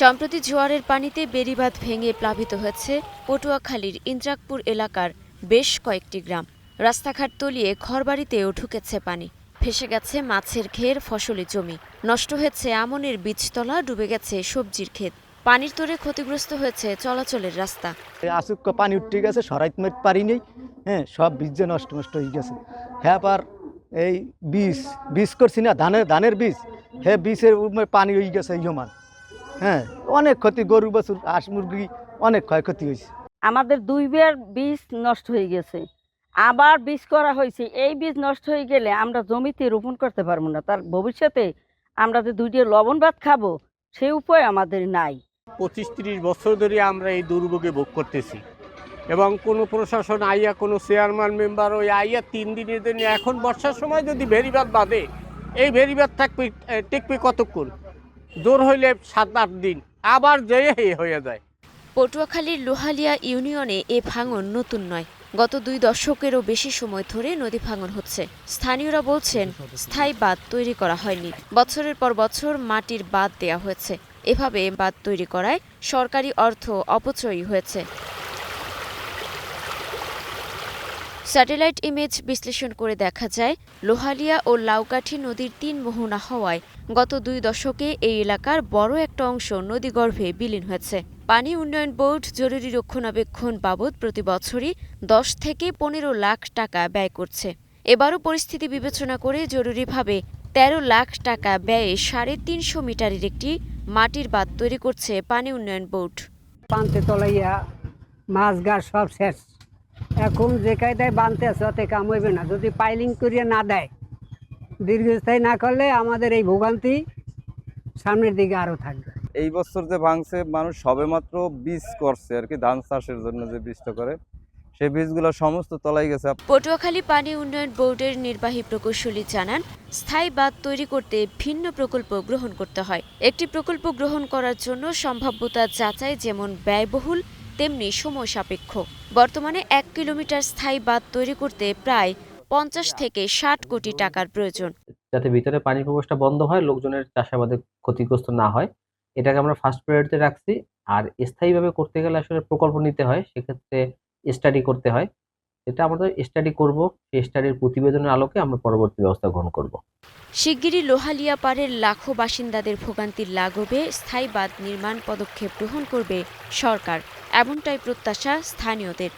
সম্প্রতি জোয়ারের পানিতে বেড়িবাঁধ ভেঙে প্লাবিত হয়েছে পটুয়াখালীর ইন্দ্রাকপুর এলাকার বেশ কয়েকটি গ্রাম। রাস্তাঘাট তলিয়ে ঘরবাড়িতেও ঢুকেছে পানি। ভেসে গেছে মাছের ঘের, ফসলি জমি নষ্ট হয়েছে, আমনের বীজতলা, ডুবে গেছে সবজির ক্ষেত। পানির তোড়ে ক্ষতিগ্রস্ত হয়েছে চলাচলের রাস্তা। আসুক পানি উঠে গেছে, সরাইতে পারি নেই। হ্যাঁ, সব বীজ যে নষ্ট হয়ে গেছে। হ্যাঁ, আবার এই বীজ করছি না, ধানের বীজ, হ্যাঁ বীজের পানি হয়ে গেছে ইয়মান। হ্যাঁ, অনেক ক্ষতি, গরু বাছুর, হাঁস মুরগি অনেক ক্ষয়ক্ষতি হয়েছে। আমাদের 2 বার বীজ নষ্ট হয়ে গেছে, আবার বীজ করা হয়েছে। এই বীজ নষ্ট হয়ে গেলে আমরা জমিতে রোপণ করতে পারবো না। তার ভবিষ্যতে আমরা যে 2টি লবণ ভাত খাবো সেই উপায় আমাদের নাই। 25-30 বছর ধরে আমরা এই দুর্ভোগে ভোগ করতেছি এবং কোনো প্রশাসন আইয়া, কোনো চেয়ারম্যান মেম্বার ওই আইয়া 3 দিনের জন্য, এখন বর্ষার সময় যদি ভেরিবাঁধ বাঁধে, এই ভেরিবাঁধ টেকবে কতক্ষণ? জোর হইলে 7-8 দিন, আবার যেয়ে হয়ে যায়। পটুয়াখালীর লোহালিয়া ইউনিয়নে এ ভাঙন নতুন নয়। গত 2 দশকেরও বেশি সময় ধরে নদী ভাঙন হচ্ছে। স্থানীয়রা বলছেন, স্থায়ী বাঁধ তৈরি করা হয়নি, বছরের পর বছর মাটির বাঁধ দেয়া হয়েছে। এভাবে বাঁধ তৈরি করায় সরকারি অর্থ অপচয়ই হয়েছে। স্যাটেলাইট ইমেজ বিশ্লেষণ করে দেখা যায়, লোহালিয়া ও লাউকাঠি নদীর 3 মোহনা হওয়ায় গত 2 দশকে এই এলাকার বড় একটা অংশ নদীগর্ভে বিলীন হয়েছে। পানি উন্নয়ন বোর্ড জরুরি রক্ষণাবেক্ষণ বাবদ প্রতি বছরই 10 থেকে 15 লাখ টাকা ব্যয় করছে। এবারও পরিস্থিতি বিবেচনা করে জরুরিভাবে 13 লাখ টাকা ব্যয়ে 350 মিটারের একটি মাটির বাঁধ তৈরি করছে পানি উন্নয়ন বোর্ড। পান্তে তলাইয়া মাছ গাছ সব শেষ। এখন যে কায়দায় বানতে আছে অতে কাম হইবে না, যদি পাইলিং করিয়া না দেয়, দীর্ঘস্থায়ী না করলে আমাদের এই ভোগান্তি সামনের দিকে আরো থাকবে। এই বছর যে ভাঙছে, মানুষ সবেমাত্র বীজ করছে আর কি, ধান চাষের জন্য যে বীজটা করে, সেই বীজগুলো সমস্ত তলাই গেছে। পটুয়াখালী পানি উন্নয়ন বোর্ডের নির্বাহী প্রকৌশলী জানান, স্থায়ী বাঁধ তৈরি করতে ভিন্ন প্রকল্প গ্রহণ করতে হয়। একটি প্রকল্প গ্রহণ করার জন্য সম্ভাব্যতা যাচাই যেমন ব্যয়বহুল, তেমনি সময় সাপেক্ষ। বর্তমানে 1 কিলোমিটার স্থায়ী বাঁধ তৈরি করতে প্রায় 50 থেকে 60 কোটি টাকার প্রয়োজন। যাতে ভিতরে পানি প্রবেশটা বন্ধ হয়, লোকজনের চাষাবাদে ক্ষতিগ্রস্ত না হয়, এটাকে আমরা ফার্স্ট প্রায়োরিটিতে রাখছি। আর স্থায়ীভাবে করতে গেলে আসলে প্রকল্প নিতে হয়, সেক্ষেত্রে স্টাডি করতে হয়। এটা আমাদের স্টাডি করব, সেই স্টাডির প্রতিবেদনের আলোকে আমরা পরবর্তী ব্যবস্থা গ্রহণ করব। শিগগিরই লোহালিয়া পাড়ের লাখো বাসিন্দাদের ভোগান্তির লাঘবে স্থায়ী বাঁধ নির্মাণ পদক্ষেপ গ্রহণ করবে সরকার, এমনটাই প্রত্যাশা স্থানীয়দের।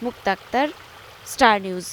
মুক্তা আক্তার, স্টার নিউজ।